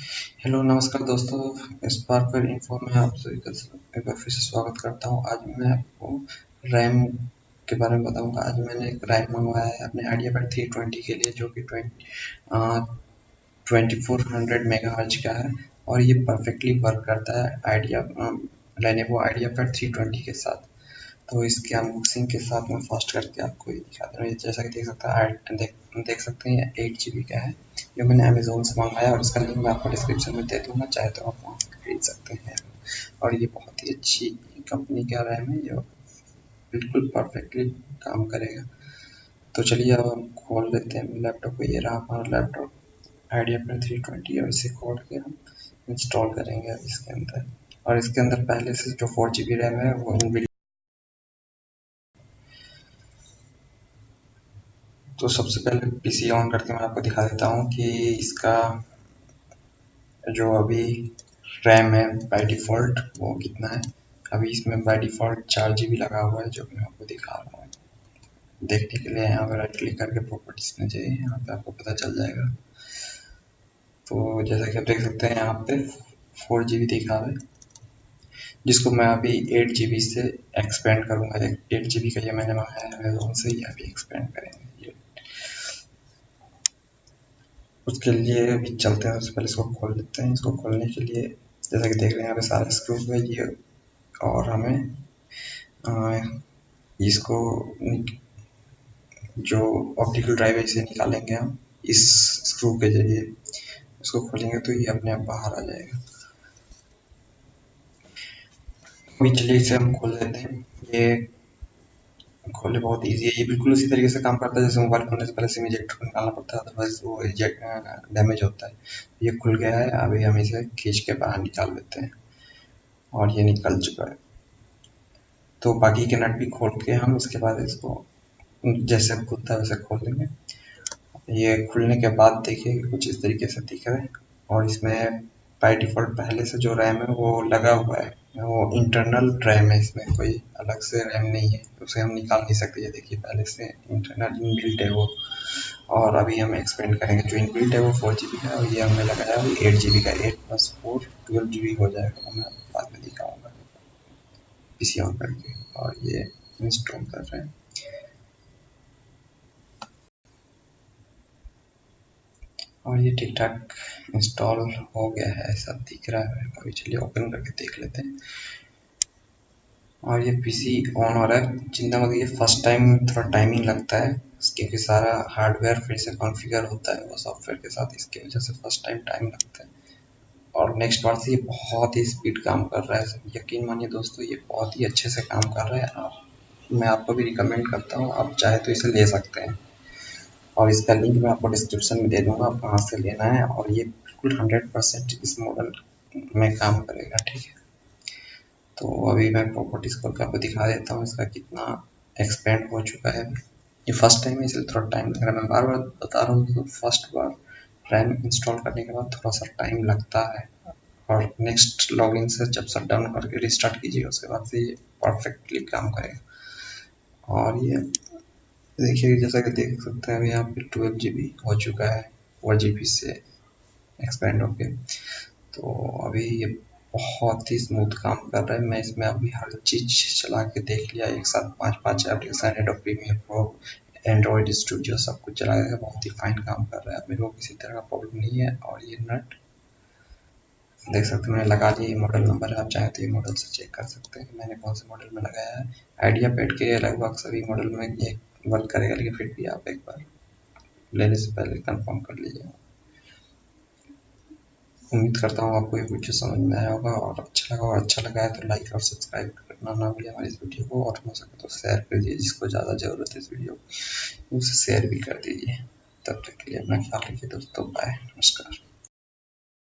Hello नमस्कार दोस्तों। स्पार्कर info में आप सभी का एक बार फिर से स्वागत करता हूं। आज मैं आपको रैम के बारे में बताऊंगा। आज मैंने एक रैम मंगवाया है अपने आइडिया पैड 320 के लिए, जो कि 2400 मेगाहर्ट्ज का है और ये परफेक्टली वर्क करता है लेनोवो आइडिया पैड 320 के साथ। तो इसके अनबॉक्सिंग के साथ मैं फास्ट करके आपको ये दिखा दे रहा हूँ। जैसा कि देख सकते हैं, ये 8 GB का है जो मैंने अमेजोन से मंगाया और इसका लिंक मैं आपको डिस्क्रिप्शन में दे दूंगा, चाहे तो आप वहाँ से खरीद सकते हैं। और ये बहुत ही अच्छी कंपनी का रैम है जो बिल्कुल परफेक्टली काम करेगा। तो चलिए अब हम खोल लेते हैं लैपटॉप को। ये रहा हमारा लैपटॉप आइडिया पर 320 और इसे खोल के हम इंस्टॉल करेंगे अब इसके अंदर। और इसके अंदर पहले से जो 4 GB रैम है वो इनबिल्ट। तो सबसे पहले पीसी ऑन करके मैं आपको दिखा देता हूँ कि इसका जो अभी रैम है बाय डिफ़ॉल्ट वो कितना है। अभी इसमें बाय डिफ़ॉल्ट 4 GB लगा हुआ है, जो कि मैं आपको दिखा रहा हूँ। देखने के लिए यहाँ पर राइट क्लिक करके प्रॉपर्टीज में जाइए, यहाँ पे आपको पता चल जाएगा। तो जैसा कि आप देख सकते हैं यहाँ पे 4 GB दिखा है, जिसको मैं अभी 8 GB से एक्सपेंड करूँगा। 8 GB का ये मैंने मंगाया है अमेजोन से, ये अभी एक्सपेंड करेंगे। ये उसके लिए अभी चलते हैं, उससे पहले इसको खोल लेते हैं। इसको खोलने के लिए जैसा कि देख रहे हैं यहाँ पे सारे स्क्रू है ये, और हमें इसको जो ऑप्टिकल ड्राइव है इसे निकालेंगे हम इस स्क्रू के जरिए। इसको खोलेंगे तो ये अपने आप बाहर आ जाएगा। अभी चलिए इसे हम खोल लेते हैं। ये खोले बहुत इजी है, ये बिल्कुल उसी तरीके से काम करता है जैसे मोबाइल खोलने से पहले सिम इजेक्टर को निकालना पड़ता है, अदरवाइज वो डैमेज होता है। ये खुल गया है, अभी हम इसे खींच के बाहर निकाल लेते हैं और ये निकल चुका है। तो बाकी के नट भी खोल के हम उसके बाद इसको जैसे खुलता है वैसे खोल लेंगे। ये खुलने के बाद देखिए कुछ इस तरीके से दिख रहा है। और इसमें बाय डिफ़ॉल्ट पहले से जो रैम है वो लगा हुआ है, वो इंटरनल रैम है, इसमें कोई अलग से रैम नहीं है, उसे हम निकाल नहीं सकते। ये देखिए पहले से इंटरनल इनबिल्ट है वो। और अभी हम एक्सपेंड करेंगे। जो इनबिल्ट है वो 4 GB का है और ये हमने लगाया है 8 GB का। 8 + 4 12 GB हो जाएगा, वो मैं बाद में दिखाऊंगा पीसी ऑन करके। और ये इंस्टॉल कर रहे हैं और ये ठीक ठाक इंस्टॉल हो गया है, ऐसा दिख रहा है। अभी चलिए ओपन करके देख लेते हैं। और ये पीसी ऑन हो रहा है। चिंता मत कीजिए, फर्स्ट टाइम थोड़ा टाइमिंग लगता है क्योंकि सारा हार्डवेयर फिर से कॉन्फ़िगर होता है वो सॉफ्टवेयर के साथ, इसकी वजह से फर्स्ट टाइम टाइम लगता है। और नेक्स्ट बार से ये बहुत ही स्पीड काम कर रहा है, यकीन मानिए दोस्तों, ये बहुत ही अच्छे से काम कर रहा है। मैं आपको भी रिकमेंड करता हूँ, आप चाहे तो इसे ले सकते हैं। और इसका लिंक मैं आपको डिस्क्रिप्शन में दे दूंगा, आप कहाँ से लेना है। और ये बिल्कुल 100% इस मॉडल में काम करेगा, ठीक है। तो अभी मैं प्रॉपर्टीज खोल के आपको दिखा देता हूँ इसका कितना एक्सपेंड हो चुका है। ये फर्स्ट टाइम है इसलिए थोड़ा टाइम लग रहा है। मैं बार बार बता रहा हूँ, तो फर्स्ट बार रैम इंस्टॉल करने के बाद थोड़ा सा टाइम लगता है। और नेक्स्ट लॉगिन से जब शट डाउन करके रिस्टार्ट कीजिएगा उसके बाद से ये परफेक्टली काम करेगा। और ये देखिए जैसा कि देख सकते हैं अभी यहाँ पे 12 GB हो चुका है 4 GB से एक्सपेंड होके। तो अभी ये बहुत ही स्मूथ काम कर रहा है। मैं इसमें अभी हर चीज़ चला के देख लिया, एक साथ 5 application, Adobe Premiere Pro, Android Studio सब कुछ चला के बहुत ही फाइन काम कर रहा है। मेरे को किसी तरह का प्रॉब्लम नहीं है। और ये नट देख सकते हैं मैंने लगा लिया, ये मॉडल नंबर है, आप चाहें तो ये मॉडल से चेक कर सकते हैं कि मैंने कौन से मॉडल में लगाया है। आइडिया पैड के लगभग सभी मॉडल में ये वर्क करेगा, लेकिन फिर भी आप एक बार लेने से पहले कंफर्म कर लीजिए। उम्मीद करता हूँ आपको ये वीडियो समझ में आया होगा और अच्छा लगा। और अच्छा लगा है तो लाइक और सब्सक्राइब करना ना भूलिए हमारी इस वीडियो को, और हो सके तो शेयर कर दीजिए, जिसको ज़्यादा ज़रूरत है इस वीडियो की उसे शेयर भी कर दीजिए। तब तक के लिए अपना ख्याल रखिए दोस्तों, बाय, नमस्कार।